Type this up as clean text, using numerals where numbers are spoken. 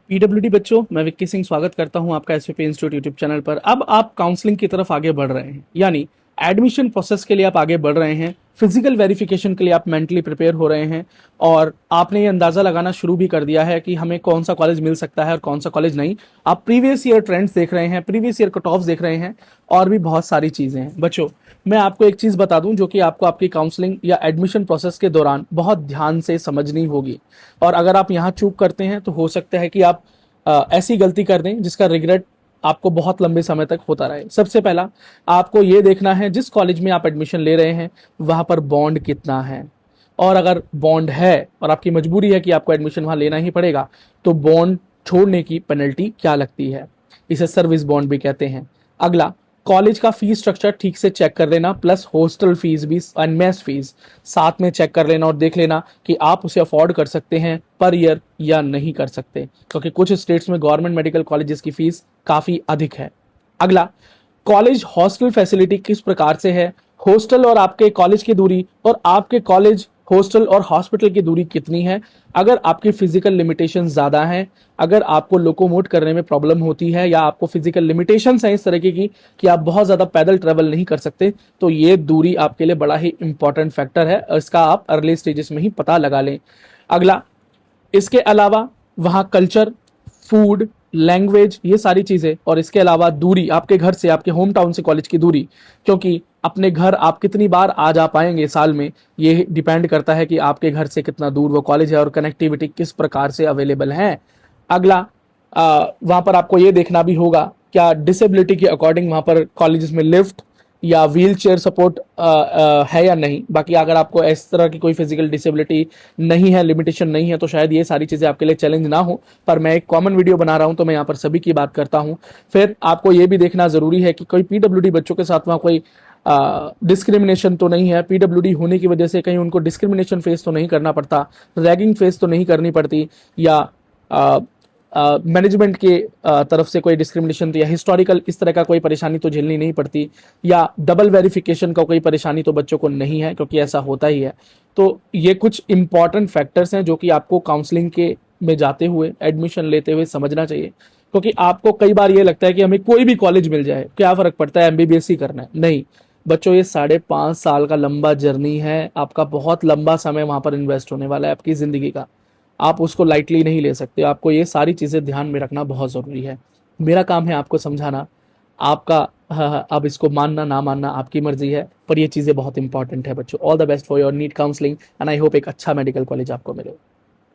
PWD बच्चों, मैं विक्की सिंह स्वागत करता हूं आपका एसवीपी इंस्टीट्यूट यूट्यूब चैनल पर। अब आप काउंसलिंग की तरफ आगे बढ़ रहे हैं, यानी एडमिशन प्रोसेस के लिए आप आगे बढ़ रहे हैं। फिजिकल वेरिफिकेशन के लिए आप मेंटली प्रिपेयर हो रहे हैं और आपने ये अंदाजा लगाना शुरू भी कर दिया है कि हमें कौन सा कॉलेज मिल सकता है और कौन सा कॉलेज नहीं। आप प्रीवियस ईयर ट्रेंड्स देख रहे हैं, प्रीवियस ईयर कट ऑफ देख रहे हैं और भी बहुत सारी चीजें हैं। बच्चों, मैं आपको एक चीज बता दूं जो कि आपको आपकी काउंसलिंग या एडमिशन प्रोसेस के दौरान बहुत ध्यान से समझनी होगी। और अगर आप यहाँ चूक करते हैं तो हो सकता है कि आप ऐसी गलती कर दें जिसका रिग्रेट आपको बहुत लंबे समय तक होता रहे। सबसे पहला, आपको ये देखना है जिस कॉलेज में आप एडमिशन ले रहे हैं वहां पर बॉन्ड कितना है, और अगर बॉन्ड है और आपकी मजबूरी है कि आपको एडमिशन वहां लेना ही पड़ेगा तो बॉन्ड छोड़ने की पेनल्टी क्या लगती है। इसे सर्विस बॉन्ड भी कहते हैं। अगला, कॉलेज का फीस स्ट्रक्चर ठीक से चेक कर लेना, प्लस हॉस्टल फीस भी एंड मेस फीस साथ में चेक कर लेना और देख लेना कि आप उसे अफोर्ड कर सकते हैं पर ईयर या नहीं कर सकते, क्योंकि कुछ स्टेट्स में गवर्नमेंट मेडिकल कॉलेजेस की फीस काफी अधिक है। अगला, कॉलेज हॉस्टल फैसिलिटी किस प्रकार से है, हॉस्टल और आपके कॉलेज की दूरी और आपके कॉलेज हॉस्टल और हॉस्पिटल की दूरी कितनी है। अगर आपकी फिजिकल लिमिटेशन ज्यादा है, अगर आपको लोकोमोट करने में प्रॉब्लम होती है या आपको फिजिकल लिमिटेशंस हैं इस तरीके की कि आप बहुत ज्यादा पैदल ट्रेवल नहीं कर सकते, तो ये दूरी आपके लिए बड़ा ही इंपॉर्टेंट फैक्टर है और इसका आप अर्ली स्टेजेस में ही पता लगा लें। अगला, इसके अलावा वहाँ कल्चर, फूड, लैंग्वेज, ये सारी चीजें, और इसके अलावा दूरी आपके घर से, आपके होम टाउन से कॉलेज की दूरी, क्योंकि अपने घर आप कितनी बार आ जा पाएंगे साल में, ये डिपेंड करता है कि आपके घर से कितना दूर वो कॉलेज है और कनेक्टिविटी किस प्रकार से अवेलेबल है। अगला, वहां पर आपको ये देखना भी होगा क्या डिसेबिलिटी के अकॉर्डिंग वहां पर कॉलेजेस में लिफ्ट या व्हील चेयर सपोर्ट है या नहीं। बाकी अगर आपको इस तरह की कोई फिजिकल डिसेबिलिटी नहीं है, लिमिटेशन नहीं है, तो शायद ये सारी चीजें आपके लिए चैलेंज ना हो, पर मैं एक कॉमन वीडियो बना रहा हूं तो मैं यहाँ पर सभी की बात करता हूं। फिर आपको ये भी देखना जरूरी है कि कोई पीडब्ल्यूडी बच्चों के साथ वहां कोई डिस्क्रिमिनेशन तो नहीं है, पीडब्ल्यूडी होने की वजह से कहीं उनको डिस्क्रिमिनेशन फेस तो नहीं करना पड़ता, रैगिंग फेस तो नहीं करनी पड़ती, या मैनेजमेंट के तरफ से कोई डिस्क्रिमिनेशन या हिस्टोरिकल इस तरह का कोई परेशानी तो झेलनी नहीं पड़ती, या डबल वेरिफिकेशन का कोई परेशानी तो बच्चों को नहीं है, क्योंकि ऐसा होता ही है। तो ये कुछ इंपॉर्टेंट फैक्टर्स हैं जो कि आपको काउंसलिंग के में जाते हुए, एडमिशन लेते हुए समझना चाहिए। क्योंकि आपको कई बार ये लगता है कि हमें कोई भी कॉलेज मिल जाए, क्या फर्क पड़ता है, एमबीबीएस ही करना है। नहीं बच्चों, ये 5.5 साल का लंबा जर्नी है, आपका बहुत लंबा समय वहां पर इन्वेस्ट होने वाला है आपकी जिंदगी का। आप उसको लाइटली नहीं ले सकते, आपको ये सारी चीज़ें ध्यान में रखना बहुत ज़रूरी है। मेरा काम है आपको समझाना, आपका अब इसको मानना ना मानना आपकी मर्जी है, पर ये चीज़ें बहुत इंपॉर्टेंट है बच्चों। All the best for your NEET counselling and I hope एक अच्छा मेडिकल कॉलेज आपको मिले।